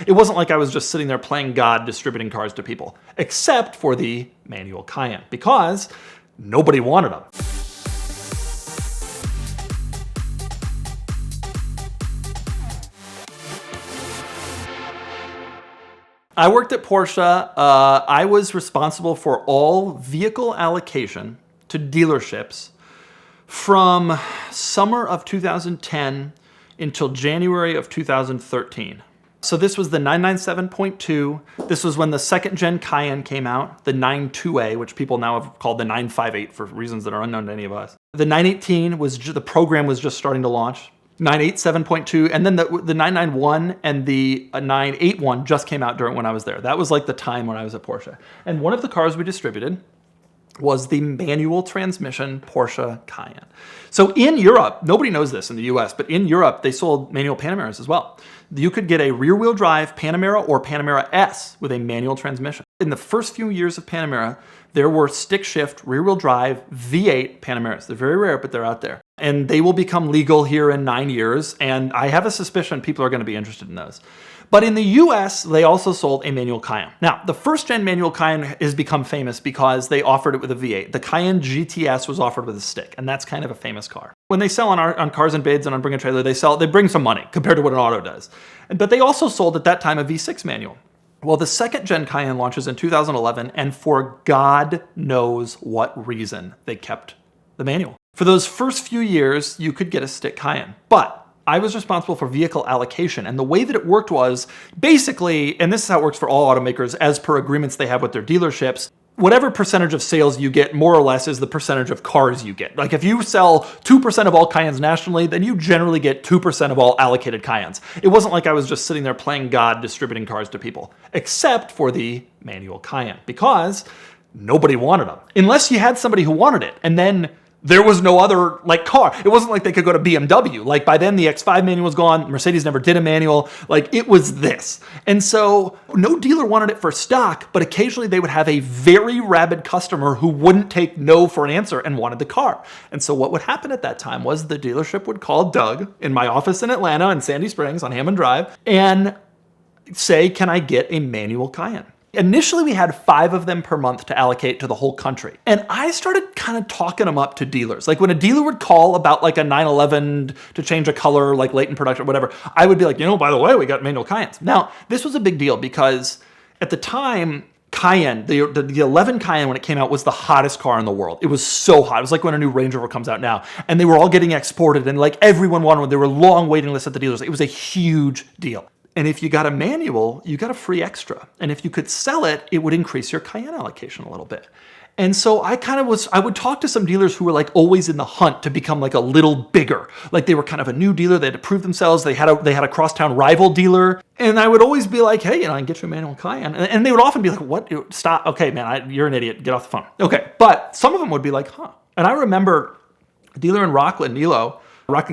It wasn't like I was just sitting there playing God distributing cars to people, except for the manual Cayenne, because nobody wanted them. I worked at Porsche. I was responsible for all vehicle allocation to dealerships from summer of 2010 until January of 2013. So this was the 997.2. This was when the second gen Cayenne came out, the 92A, which people now have called the 958 for reasons that are unknown to any of us. The 918 was the program was just starting to launch. 987.2, and then the 991 and the 981 just came out during when I was there. That was like the time when I was at Porsche. And one of the cars we distributed was the manual transmission Porsche Cayenne. So in Europe, nobody knows this in the US, but in Europe, they sold manual Panameras as well. You could get a rear-wheel drive Panamera or Panamera S with a manual transmission. In the first few years of Panamera, there were stick-shift, rear-wheel drive V8 Panameras. They're very rare, but they're out there. And they will become legal here in 9 years, and I have a suspicion people are going to be interested in those. But in the US, they also sold a manual Cayenne. Now, the first-gen manual Cayenne has become famous because they offered it with a V8. The Cayenne GTS was offered with a stick, and that's kind of a famous car. When they sell on Cars and Bids and on Bring a Trailer, they bring some money compared to what an auto does. But they also sold at that time a V6 manual. Well, the second gen Cayenne launches in 2011, and for God knows what reason, they kept the manual. For those first few years, you could get a stick Cayenne, but I was responsible for vehicle allocation, and the way that it worked was basically, and this is how it works for all automakers as per agreements they have with their dealerships, whatever percentage of sales you get more or less is the percentage of cars you get. Like if you sell 2% of all Cayennes nationally, then you generally get 2% of all allocated Cayennes. It wasn't like I was just sitting there playing God distributing cars to people, except for the manual Cayenne, because nobody wanted them. Unless you had somebody who wanted it, and then there was no other like car. It wasn't like they could go to BMW. Like by then the X5 manual was gone. Mercedes never did a manual. Like it was this. And so no dealer wanted it for stock, but occasionally they would have a very rabid customer who wouldn't take no for an answer and wanted the car. And so what would happen at that time was the dealership would call Doug in my office in Atlanta in Sandy Springs on Hammond Drive and say, can I get a manual Cayenne? Initially, we had 5 of them per month to allocate to the whole country. And I started kind of talking them up to dealers. Like when a dealer would call about like a 911 to change a color, like late in production or whatever, I would be like, by the way, we got manual Cayennes. Now, this was a big deal because at the time, Cayenne, the 11 Cayenne when it came out was the hottest car in the world. It was so hot. It was like when a new Range Rover comes out now. And they were all getting exported and like everyone wanted one. There were long waiting lists at the dealers. It was a huge deal. And if you got a manual, you got a free extra. And if you could sell it, it would increase your Cayenne allocation a little bit. And so I would talk to some dealers who were like always in the hunt to become like a little bigger. Like they were kind of a new dealer. They had to prove themselves. They had a crosstown rival dealer. And I would always be like, hey, I can get you a manual Cayenne. And they would often be like, what? Stop. Okay, man, you're an idiot. Get off the phone. Okay. But some of them would be like, huh. And I remember a dealer in Rockland,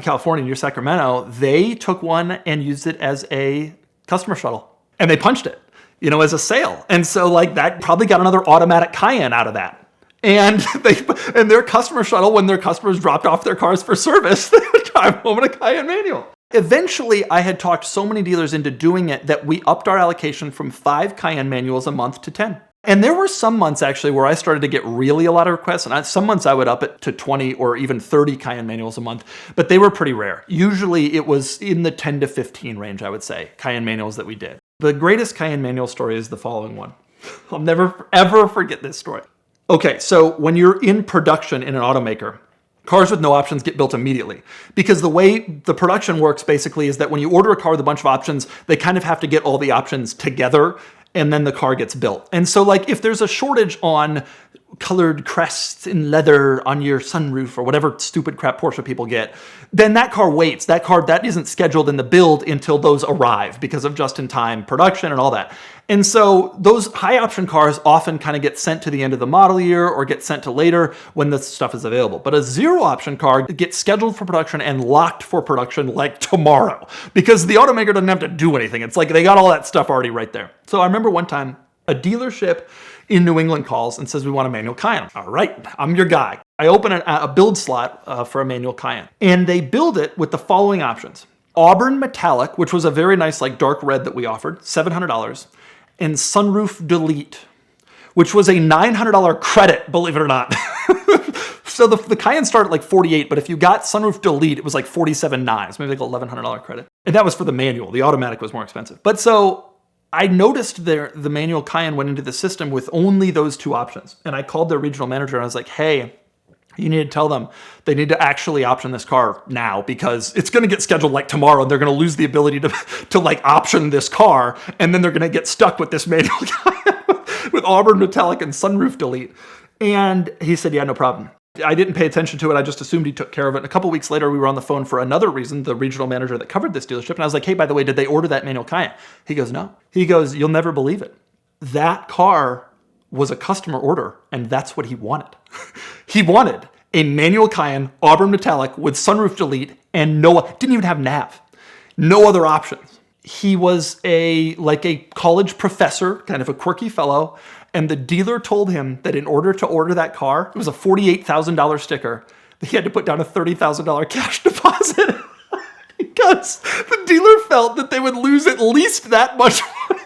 California, near Sacramento, they took one and used it as a customer shuttle. And they punched it, as a sale. And so like that probably got another automatic Cayenne out of that. And their customer shuttle, when their customers dropped off their cars for service, they would drive home in a Cayenne manual. Eventually, I had talked so many dealers into doing it that we upped our allocation from 5 Cayenne manuals a month to 10. And there were some months actually where I started to get really a lot of requests. And some months I would up it to 20 or even 30 Cayenne manuals a month, but they were pretty rare. Usually it was in the 10 to 15 range, I would say, Cayenne manuals that we did. The greatest Cayenne manual story is the following one. I'll never, ever forget this story. Okay, so when you're in production in an automaker, cars with no options get built immediately because the way the production works basically is that when you order a car with a bunch of options, they kind of have to get all the options together and then the car gets built. And so like if there's a shortage on colored crests in leather on your sunroof or whatever stupid crap Porsche people get, then that car waits. That isn't scheduled in the build until those arrive because of just-in-time production and all that. And so those high option cars often kind of get sent to the end of the model year or get sent to later when the stuff is available. But a zero option car gets scheduled for production and locked for production like tomorrow because the automaker doesn't have to do anything. It's like they got all that stuff already right there. So I remember one time a dealership in New England calls and says, we want a manual Cayenne. All right, I'm your guy. I open a build slot for a manual Cayenne and they build it with the following options. Auburn Metallic, which was a very nice like dark red that we offered, $700, and Sunroof Delete, which was a $900 credit, believe it or not. So the Cayenne started at like 48, but if you got Sunroof Delete, it was like 47.9, so maybe like $1,100 credit. And that was for the manual. The automatic was more expensive. But so I noticed the manual Cayenne went into the system with only those two options. And I called their regional manager and I was like, hey, you need to tell them they need to actually option this car now because it's going to get scheduled like tomorrow and they're going to lose the ability to like option this car. And then they're going to get stuck with this manual Cayenne with Auburn Metallic and Sunroof Delete. And he said, yeah, no problem. I didn't pay attention to it. I just assumed he took care of it. And a couple weeks later, we were on the phone for another reason, the regional manager that covered this dealership. And I was like, hey, by the way, did they order that manual Cayenne? He goes, no. He goes, you'll never believe it. That car was a customer order, and that's what he wanted. He wanted a manual Cayenne, Auburn Metallic with Sunroof Delete, and didn't even have nav. No other options. He was a college professor, kind of a quirky fellow. And the dealer told him that in order to order that car, it was a $48,000 sticker, that he had to put down a $30,000 cash deposit because the dealer felt that they would lose at least that much money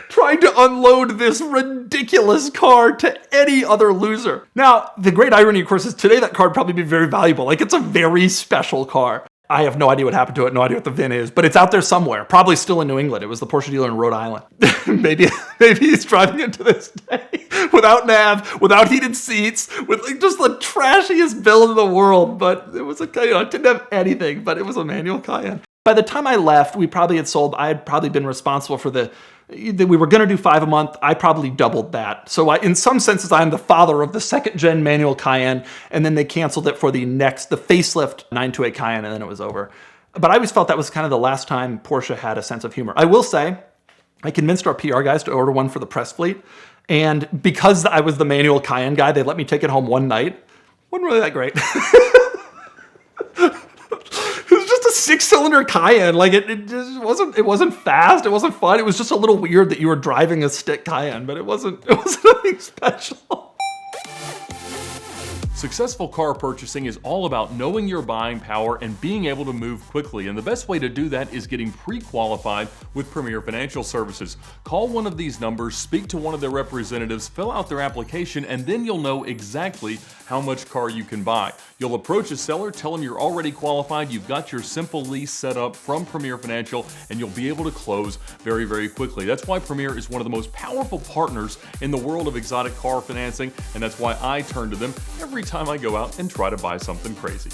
trying to unload this ridiculous car to any other loser. Now, the great irony, of course, is today that car would probably be very valuable. Like, it's a very special car. I have no idea what happened to it, no idea what the VIN is, but it's out there somewhere, probably still in New England. It was the Porsche dealer in Rhode Island. maybe he's driving it to this day without nav, without heated seats, with like just the trashiest build in the world. But it was it didn't have anything, but it was a manual Cayenne. By the time I left, I had probably been responsible for we were going to do 5 a month. I probably doubled that. So in some senses, I'm the father of the second gen manual Cayenne. And then they canceled it for the facelift 928 Cayenne, and then it was over. But I always felt that was kind of the last time Porsche had a sense of humor. I will say, I convinced our PR guys to order one for the press fleet. And because I was the manual Cayenne guy, they let me take it home one night. Wasn't really that great. A 6-cylinder Cayenne, like it just wasn't fast, it wasn't fun, it was just a little weird that you were driving a stick Cayenne, but it wasn't nothing special. Successful car purchasing is all about knowing your buying power and being able to move quickly, and the best way to do that is getting pre-qualified with Premier Financial Services. Call one of these numbers, speak to one of their representatives, fill out their application, and then you'll know exactly how much car you can buy. You'll approach a seller, tell them you're already qualified, you've got your simple lease set up from Premier Financial, and you'll be able to close very, very quickly. That's why Premier is one of the most powerful partners in the world of exotic car financing, and that's why I turn to them every time I go out and try to buy something crazy.